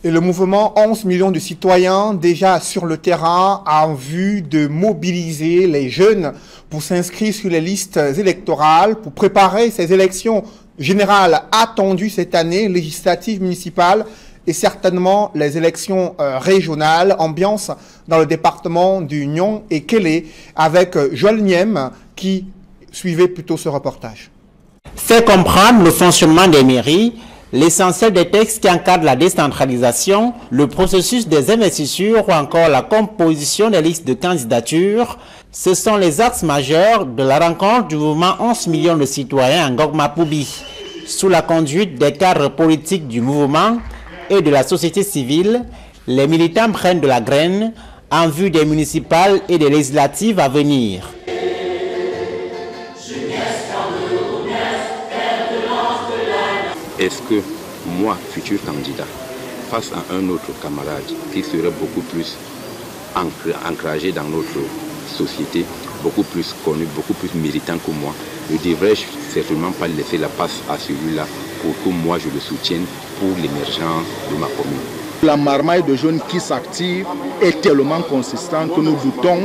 Et le mouvement 11 millions de citoyens déjà sur le terrain en vue de mobiliser les jeunes pour s'inscrire sur les listes électorales, pour préparer ces élections générales attendues cette année, législatives, municipales et certainement les élections régionales. Ambiance dans le département du Nyon et Kélé avec Joël Niem qui suivait plutôt ce reportage. Faire comprendre le fonctionnement des mairies, l'essentiel des textes qui encadrent la décentralisation, le processus des investitures ou encore la composition des listes de candidatures, ce sont les axes majeurs de la rencontre du mouvement 11 millions de citoyens en Ngok-Mapoubi. Sous la conduite des cadres politiques du mouvement et de la société civile, les militants prennent de la graine en vue des municipales et des législatives à venir. Est-ce que moi, futur candidat, face à un autre camarade qui serait beaucoup plus ancragé dans notre société, beaucoup plus connu, beaucoup plus méritant que moi, ne devrais-je certainement pas laisser la passe à celui-là pour que moi je le soutienne pour l'émergence de ma commune? La marmaille de jeunes qui s'active est tellement consistante que nous doutons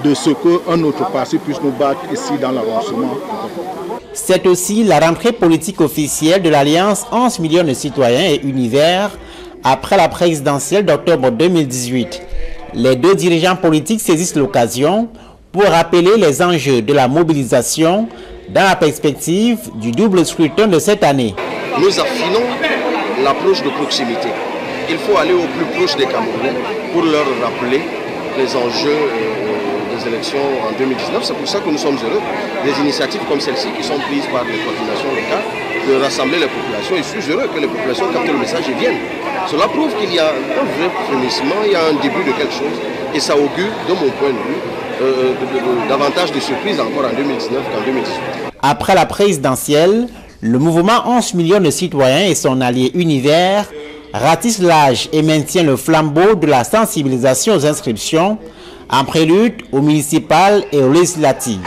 de ce qu'un autre parti puisse nous battre ici dans l'avancement. C'est aussi la rentrée politique officielle de l'Alliance 11 millions de citoyens et univers après la présidentielle d'octobre 2018. Les deux dirigeants politiques saisissent l'occasion pour rappeler les enjeux de la mobilisation dans la perspective du double scrutin de cette année. Nous affinons l'approche de proximité. Il faut aller au plus proche des Camerounais pour leur rappeler les enjeux des élections en 2019. C'est pour ça que nous sommes heureux des initiatives comme celle-ci qui sont prises par les coordinations locales de rassembler les populations. Et je suis heureux que les populations captent le message et viennent. Cela prouve qu'il y a un vrai frémissement, il y a un début de quelque chose et ça augure, de mon point de vue, davantage de surprises encore en 2019 qu'en 2018. Après la présidentielle, le mouvement 11 millions de citoyens et son allié univers ratisse l'âge et maintient le flambeau de la sensibilisation aux inscriptions en prélude aux municipales et aux législatives.